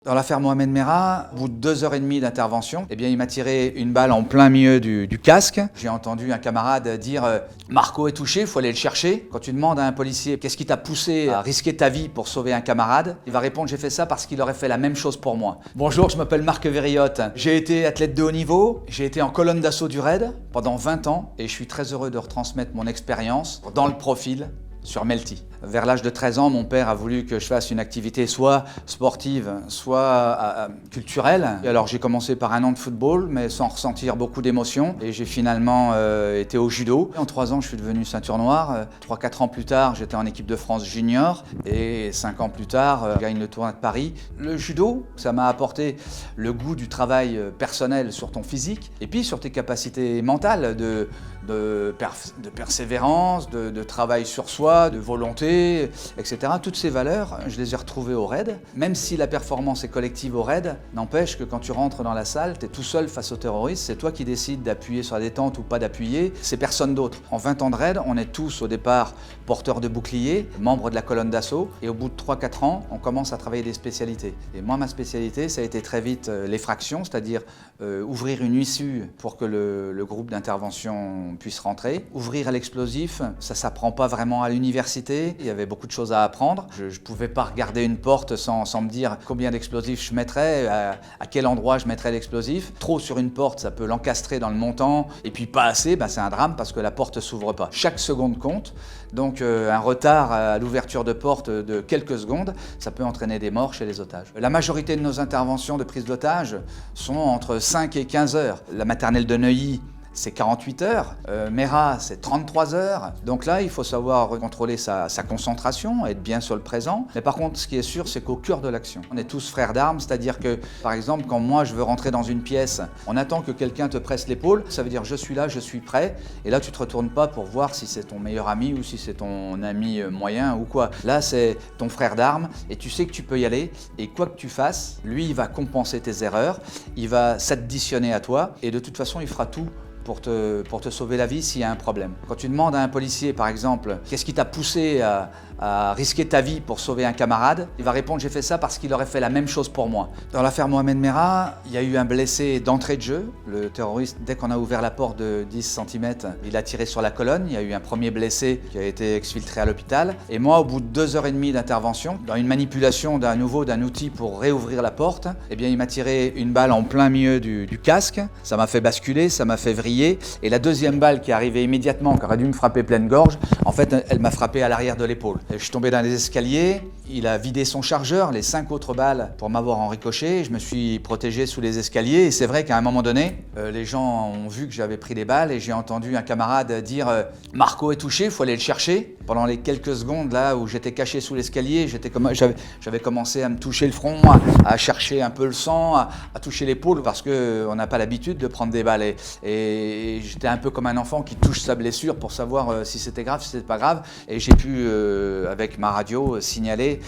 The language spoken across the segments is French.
Dans l'affaire Mohamed Merah, au bout de 2h30 d'intervention, il m'a tiré une balle en plein milieu du casque. J'ai entendu un camarade dire « Marco est touché, il faut aller le chercher ». Quand tu demandes à un policier « Qu'est-ce qui t'a poussé à risquer ta vie pour sauver un camarade ?», il va répondre « J'ai fait ça parce qu'il aurait fait la même chose pour moi ». Bonjour, je m'appelle Marc Verriotte. J'ai été athlète de haut niveau, j'ai été en colonne d'assaut du RAID pendant 20 ans et je suis très heureux de retransmettre mon expérience dans le profil sur Melty. Vers l'âge de 13 ans, mon père a voulu que je fasse une activité soit sportive, soit culturelle. Et alors j'ai commencé par un an de football, mais sans ressentir beaucoup d'émotions. Et j'ai finalement été au judo. En 3 ans, je suis devenu ceinture noire. 3-4 ans plus tard, j'étais en équipe de France junior. Et 5 ans plus tard, je gagne le tournoi de Paris. Le judo, ça m'a apporté le goût du travail personnel sur ton physique. Et puis sur tes capacités mentales de persévérance, de travail sur soi, de volonté, etc. Toutes ces valeurs, je les ai retrouvées au RAID. Même si la performance est collective au RAID, n'empêche que quand tu rentres dans la salle, tu es tout seul face aux terroristes, c'est toi qui décides d'appuyer sur la détente ou pas d'appuyer, c'est personne d'autre. En 20 ans de RAID, on est tous au départ porteurs de boucliers, membres de la colonne d'assaut, et au bout de 3-4 ans, on commence à travailler des spécialités. Et moi, ma spécialité, ça a été très vite l'effraction, c'est-à-dire ouvrir une issue pour que le groupe d'intervention puisse rentrer. Ouvrir à l'explosif, ça s'apprend pas vraiment à l'université. Il y avait beaucoup de choses à apprendre. Je ne pouvais pas regarder une porte sans me dire combien d'explosifs je mettrais, à quel endroit je mettrais l'explosif. Trop sur une porte, ça peut l'encastrer dans le montant. Et puis pas assez, c'est un drame parce que la porte ne s'ouvre pas. Chaque seconde compte. Donc un retard à l'ouverture de porte de quelques secondes, ça peut entraîner des morts chez les otages. La majorité de nos interventions de prise d'otages sont entre 5 et 15 heures. La maternelle de Neuilly, c'est 48 heures, Merah c'est 33 heures, donc là il faut savoir contrôler sa concentration, être bien sur le présent, mais par contre ce qui est sûr c'est qu'au cœur de l'action, on est tous frères d'armes, c'est-à-dire que par exemple quand moi je veux rentrer dans une pièce, on attend que quelqu'un te presse l'épaule, ça veut dire je suis là, je suis prêt, et là tu te retournes pas pour voir si c'est ton meilleur ami ou si c'est ton ami moyen ou quoi, là c'est ton frère d'armes et tu sais que tu peux y aller et quoi que tu fasses, lui il va compenser tes erreurs, il va s'additionner à toi et de toute façon il fera tout pour te sauver la vie s'il y a un problème. Quand tu demandes à un policier, par exemple, qu'est-ce qui t'a poussé à risquer ta vie pour sauver un camarade, il va répondre « j'ai fait ça parce qu'il aurait fait la même chose pour moi ». Dans l'affaire Mohamed Merah, il y a eu un blessé d'entrée de jeu. Le terroriste, dès qu'on a ouvert la porte de 10 cm, il a tiré sur la colonne. Il y a eu un premier blessé qui a été exfiltré à l'hôpital. Et moi, au bout de 2h30 d'intervention, dans une manipulation d'un outil pour réouvrir la porte, il m'a tiré une balle en plein milieu du casque. Ça m'a fait basculer, ça m'a fait vriller. Et la deuxième balle qui est arrivée immédiatement, qui aurait dû me frapper pleine gorge, en fait, elle m'a frappé à l'arrière de l'épaule. Je suis tombé dans les escaliers, il a vidé son chargeur, les 5 autres balles pour m'avoir en ricochet. Je me suis protégé sous les escaliers et c'est vrai qu'à un moment donné, les gens ont vu que j'avais pris des balles et j'ai entendu un camarade dire « Marco est touché, il faut aller le chercher ». Pendant les quelques secondes là où j'étais caché sous l'escalier, j'avais commencé à me toucher le front, à chercher un peu le sang, à toucher l'épaule parce qu'on n'a pas l'habitude de prendre des balles. Et j'étais un peu comme un enfant qui touche sa blessure pour savoir si c'était grave, si c'était pas grave. Et j'ai pu, avec ma radio, signaler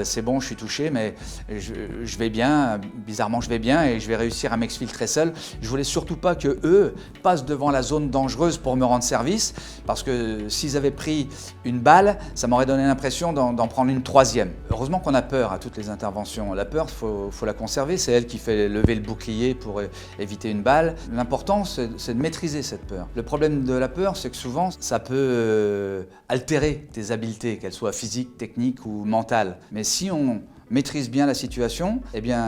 c'est bon, je suis touché, mais je vais bien. Bizarrement, je vais bien et je vais réussir à m'exfiltrer seul. Je voulais surtout pas que eux passent devant la zone dangereuse pour me rendre service, parce que s'ils avaient pris une balle, ça m'aurait donné l'impression d'en prendre une troisième. Heureusement qu'on a peur à toutes les interventions. La peur, faut la conserver. C'est elle qui fait lever le bouclier pour éviter une balle. L'important, c'est de maîtriser cette peur. Le problème de la peur, c'est que souvent, ça peut altérer tes habiletés, qu'elles soient physiques, techniques ou mentales. Mais si on maîtrise bien la situation,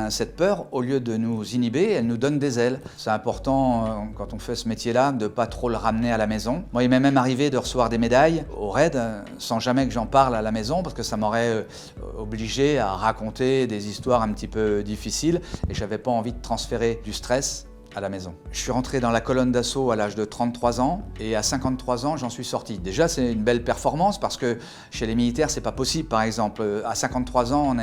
cette peur, au lieu de nous inhiber, elle nous donne des ailes. C'est important, quand on fait ce métier-là, de ne pas trop le ramener à la maison. Moi, il m'est même arrivé de recevoir des médailles au RAID, sans jamais que j'en parle à la maison, parce que ça m'aurait obligé à raconter des histoires un petit peu difficiles, et je n'avais pas envie de transférer du stress à la maison. Je suis rentré dans la colonne d'assaut à l'âge de 33 ans et à 53 ans, j'en suis sorti. Déjà, c'est une belle performance parce que chez les militaires, c'est pas possible. Par exemple, à 53 ans,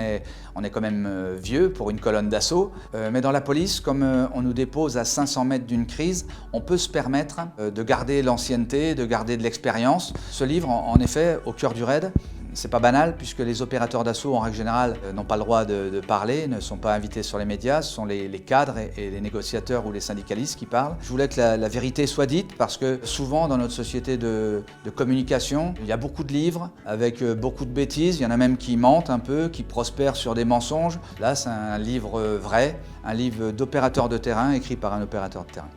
on est quand même vieux pour une colonne d'assaut. Mais dans la police, comme on nous dépose à 500 mètres d'une crise, on peut se permettre de garder l'ancienneté, de garder de l'expérience. Ce livre, en effet, au cœur du RAID, C'est pas banal puisque les opérateurs d'assaut en règle générale n'ont pas le droit de parler, ne sont pas invités sur les médias, ce sont les cadres et les négociateurs ou les syndicalistes qui parlent. Je voulais que la vérité soit dite parce que souvent dans notre société de communication, il y a beaucoup de livres avec beaucoup de bêtises, il y en a même qui mentent un peu, qui prospèrent sur des mensonges. Là c'est un livre vrai, un livre d'opérateur de terrain écrit par un opérateur de terrain.